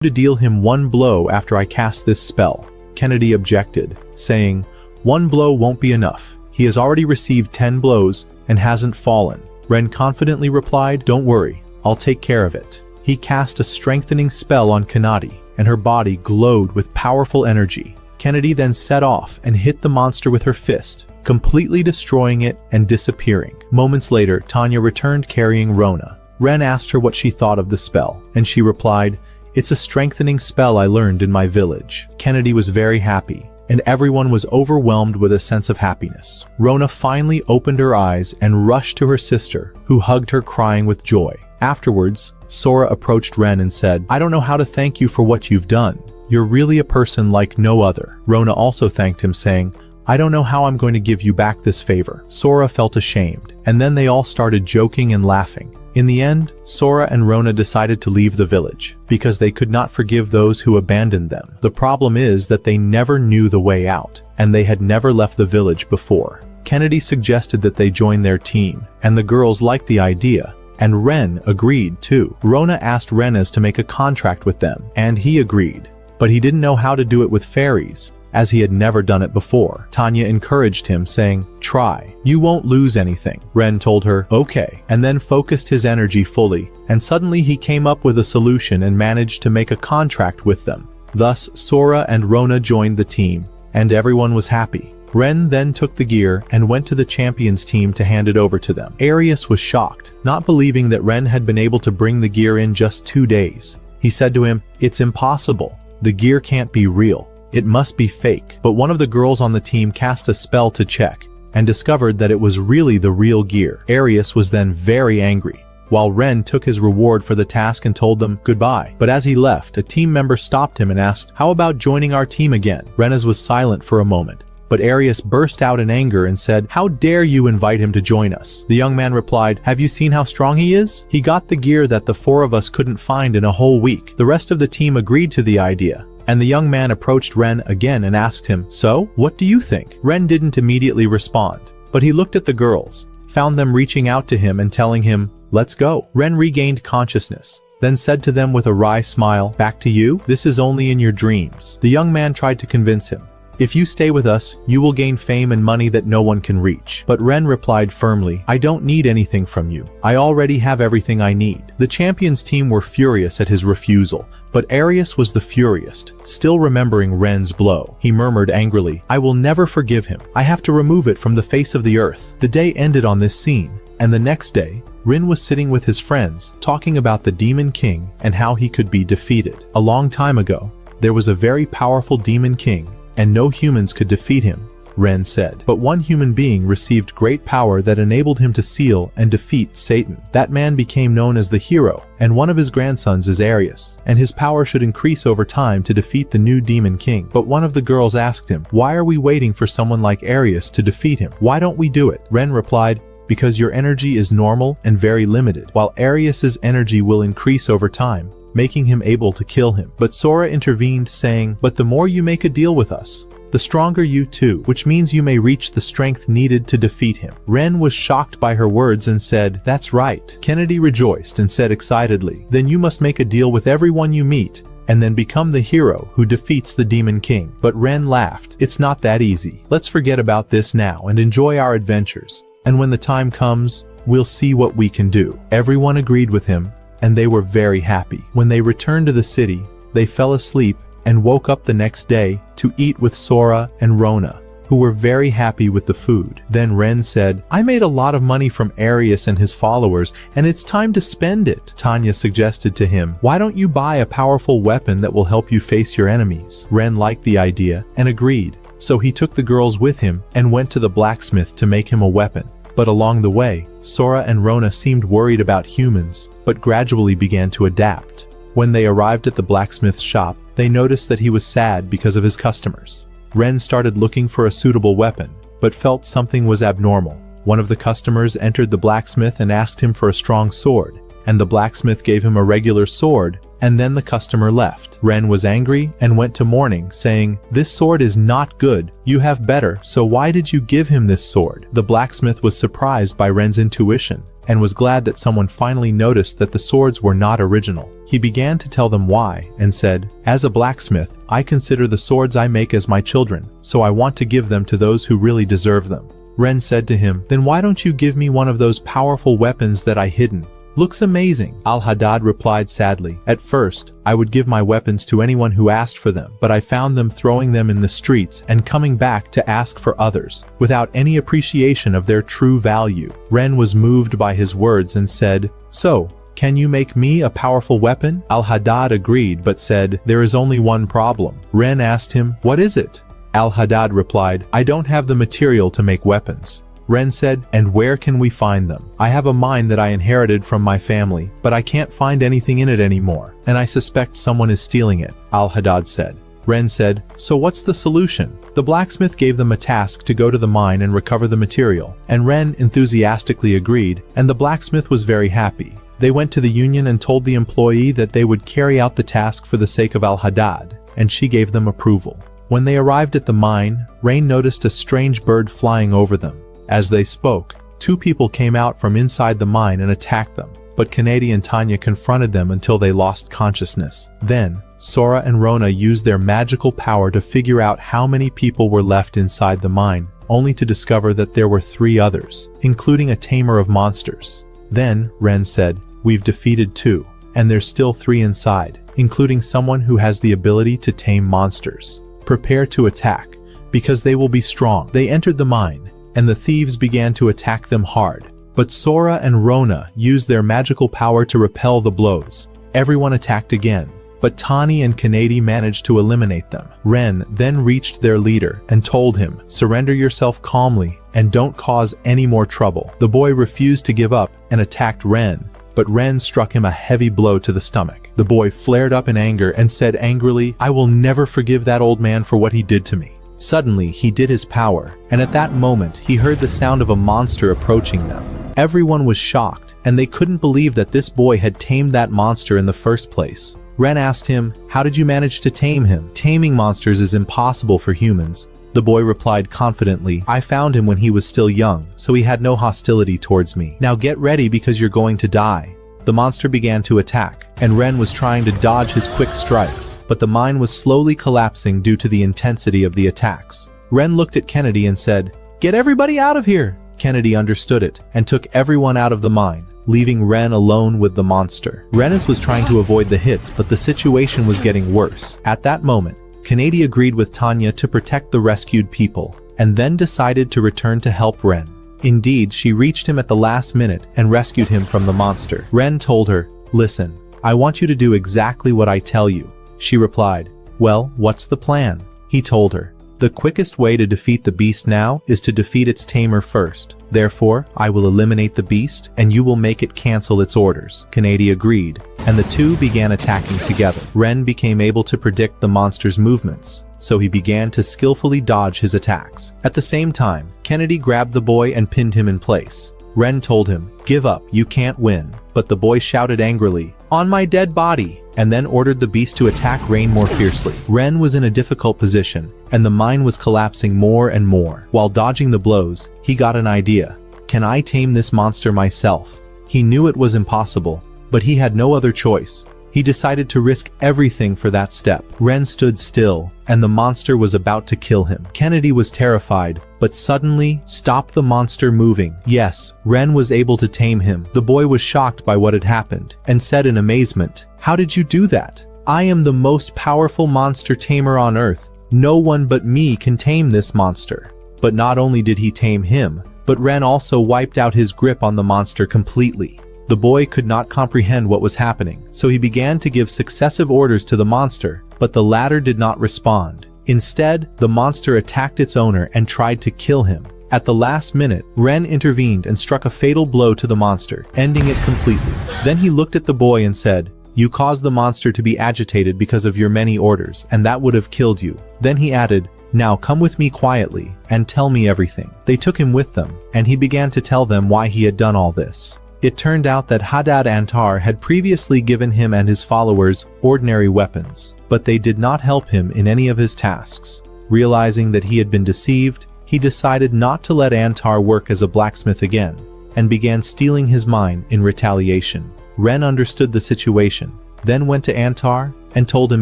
to deal him one blow after I cast this spell. Kennedy objected, saying, "One blow won't be enough. He has already received 10 blows and hasn't fallen." Ren confidently replied, "Don't worry, I'll take care of it." He cast a strengthening spell on Kennedy, and her body glowed with powerful energy. Kennedy then set off and hit the monster with her fist, completely destroying it and disappearing. Moments later, Tanya returned carrying Rona. Ren asked her what she thought of the spell, and she replied, "It's a strengthening spell I learned in my village." Kennedy was very happy, and everyone was overwhelmed with a sense of happiness. Rona finally opened her eyes and rushed to her sister, who hugged her crying with joy. Afterwards, Sora approached Ren and said, "I don't know how to thank you for what you've done. You're really a person like no other." Rona also thanked him, saying, "I don't know how I'm going to give you back this favor." Sora felt ashamed, and then they all started joking and laughing. In the end, Sora and Rona decided to leave the village, because they could not forgive those who abandoned them. The problem is that they never knew the way out, and they had never left the village before. Kennedy suggested that they join their team, and the girls liked the idea, and Ren agreed too. Rona asked Renaz to make a contract with them, and he agreed. But he didn't know how to do it with fairies, as he had never done it before. Tanya encouraged him, saying, "Try. You won't lose anything." Ren told her, "Okay," and then focused his energy fully, and suddenly he came up with a solution and managed to make a contract with them. Thus, Sora and Rona joined the team, and everyone was happy. Ren then took the gear and went to the champions team to hand it over to them. Arius was shocked, not believing that Ren had been able to bring the gear in just 2 days. He said to him, "It's impossible. The gear can't be real. It must be fake." But one of the girls on the team cast a spell to check, and discovered that it was really the real gear. Arius was then very angry, while Ren took his reward for the task and told them goodbye. But as he left, a team member stopped him and asked, "How about joining our team again?" Renaz was silent for a moment, but Arius burst out in anger and said, "How dare you invite him to join us?" The young man replied, "Have you seen how strong he is? He got the gear that the 4 of us couldn't find in a whole week." The rest of the team agreed to the idea, and the young man approached Ren again and asked him, "So, what do you think?" Ren didn't immediately respond, but he looked at the girls, found them reaching out to him and telling him, "Let's go." Ren regained consciousness, then said to them with a wry smile, "Back to you? This is only in your dreams." The young man tried to convince him, "If you stay with us, you will gain fame and money that no one can reach." But Ren replied firmly, "I don't need anything from you. I already have everything I need." The champions team were furious at his refusal, but Arius was the furious, still remembering Ren's blow. He murmured angrily, "I will never forgive him. I have to remove it from the face of the earth." The day ended on this scene, and the next day, Ren was sitting with his friends, talking about the Demon King and how he could be defeated. A long time ago, there was a very powerful Demon King, and no humans could defeat him, Ren said. But one human being received great power that enabled him to seal and defeat Satan. That man became known as the hero, and one of his grandsons is Arius, and his power should increase over time to defeat the new Demon King. But one of the girls asked him, "Why are we waiting for someone like Arius to defeat him? Why don't we do it?" Ren replied, "Because your energy is normal and very limited, while Arius's energy will increase over time, making him able to kill him." But Sora intervened, saying, "But the more you make a deal with us, the stronger you too, which means you may reach the strength needed to defeat him." Ren was shocked by her words and said, "That's right." Kennedy rejoiced and said excitedly, "Then you must make a deal with everyone you meet, and then become the hero who defeats the Demon King." But Ren laughed, "It's not that easy. Let's forget about this now and enjoy our adventures, and when the time comes, we'll see what we can do." Everyone agreed with him, and they were very happy. When they returned to the city, they fell asleep and woke up the next day to eat with Sora and Rona, who were very happy with the food. Then Ren said, "I made a lot of money from Arius and his followers, and it's time to spend it." Tanya suggested to him, "Why don't you buy a powerful weapon that will help you face your enemies?" Ren liked the idea and agreed, so he took the girls with him and went to the blacksmith to make him a weapon. But along the way, Sora and Rona seemed worried about humans, but gradually began to adapt. When they arrived at the blacksmith's shop, they noticed that he was sad because of his customers. Ren started looking for a suitable weapon, but felt something was abnormal. One of the customers entered the blacksmith and asked him for a strong sword, and the blacksmith gave him a regular sword, and then the customer left. Ren was angry and went to mourning, saying, "This sword is not good. You have better, so why did you give him this sword?" The blacksmith was surprised by Ren's intuition and was glad that someone finally noticed that the swords were not original. He began to tell them why, and said, "As a blacksmith, I consider the swords I make as my children, so I want to give them to those who really deserve them." Ren said to him, "Then why don't you give me one of those powerful weapons that I hidden? Looks amazing." Al-Haddad replied sadly, "At first, I would give my weapons to anyone who asked for them, but I found them throwing them in the streets and coming back to ask for others, without any appreciation of their true value." Ren was moved by his words and said, "So, can you make me a powerful weapon?" Al-Haddad agreed but said, "There is only one problem." Ren asked him, "What is it?" Al-Haddad replied, "I don't have the material to make weapons." Ren said, "And where can we find them? I have a mine that I inherited from my family, but I can't find anything in it anymore, and I suspect someone is stealing it," Al-Haddad said. Ren said, "So what's the solution?" The blacksmith gave them a task to go to the mine and recover the material, and Ren enthusiastically agreed, and the blacksmith was very happy. They went to the union and told the employee that they would carry out the task for the sake of Al-Haddad, and she gave them approval. When they arrived at the mine, Ren noticed a strange bird flying over them. As they spoke, two people came out from inside the mine and attacked them, but Kennedy and Tanya confronted them until they lost consciousness. Then, Sora and Rona used their magical power to figure out how many people were left inside the mine, only to discover that there were 3 others, including a tamer of monsters. Then, Ren said, "We've defeated 2, and there's still 3 inside, including someone who has the ability to tame monsters. Prepare to attack, because they will be strong." They entered the mine, and the thieves began to attack them hard. But Sora and Rona used their magical power to repel the blows. Everyone attacked again, but Tani and Kennedy managed to eliminate them. Ren then reached their leader and told him, "Surrender yourself calmly and don't cause any more trouble." The boy refused to give up and attacked Ren, but Ren struck him a heavy blow to the stomach. The boy flared up in anger and said angrily, "I will never forgive that old man for what he did to me." Suddenly, he did his power, and at that moment, he heard the sound of a monster approaching them. Everyone was shocked, and they couldn't believe that this boy had tamed that monster in the first place. Ren asked him, "How did you manage to tame him?" "Taming monsters is impossible for humans." The boy replied confidently, "I found him when he was still young, so he had no hostility towards me. Now get ready because you're going to die." The monster began to attack, and Ren was trying to dodge his quick strikes, but the mine was slowly collapsing due to the intensity of the attacks. Ren looked at Kennedy and said, "Get everybody out of here!" Kennedy understood it, and took everyone out of the mine, leaving Ren alone with the monster. Ren was trying to avoid the hits, but the situation was getting worse. At that moment, Kennedy agreed with Tanya to protect the rescued people, and then decided to return to help Ren. Indeed, she reached him at the last minute and rescued him from the monster. Ren told her, "Listen, I want you to do exactly what I tell you." She replied, "Well, what's the plan?" He told her, "The quickest way to defeat the beast now is to defeat its tamer first. Therefore, I will eliminate the beast, and you will make it cancel its orders." Kennedy agreed, and the two began attacking together. Ren became able to predict the monster's movements, so he began to skillfully dodge his attacks. At the same time, Kennedy grabbed the boy and pinned him in place. Ren told him, "Give up, you can't win." But the boy shouted angrily, "On my dead body!" and then ordered the beast to attack Ren more fiercely. Ren was in a difficult position, and the mine was collapsing more and more. While dodging the blows, he got an idea. Can I tame this monster myself? He knew it was impossible, but he had no other choice. He decided to risk everything for that step. Ren stood still, and the monster was about to kill him. Kennedy was terrified, but suddenly stopped the monster moving. Yes, Ren was able to tame him. The boy was shocked by what had happened, and said in amazement, "How did you do that? I am the most powerful monster tamer on Earth. No one but me can tame this monster." But not only did he tame him, but Ren also wiped out his grip on the monster completely. The boy could not comprehend what was happening, so he began to give successive orders to the monster, but the latter did not respond. Instead, the monster attacked its owner and tried to kill him. At the last minute, Ren intervened and struck a fatal blow to the monster, ending it completely. Then he looked at the boy and said, "You caused the monster to be agitated because of your many orders, and that would have killed you." Then he added, "Now come with me quietly and tell me everything." They took him with them, and he began to tell them why he had done all this. It turned out that Haddad Antar had previously given him and his followers ordinary weapons, but they did not help him in any of his tasks. Realizing that he had been deceived, he decided not to let Antar work as a blacksmith again, and began stealing his mine in retaliation. Ren understood the situation, then went to Antar and told him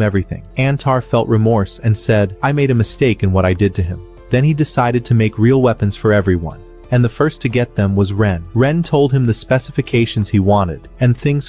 everything. Antar felt remorse and said, "I made a mistake in what I did to him." Then he decided to make real weapons for everyone, and the first to get them was Ren. Ren told him the specifications he wanted, and things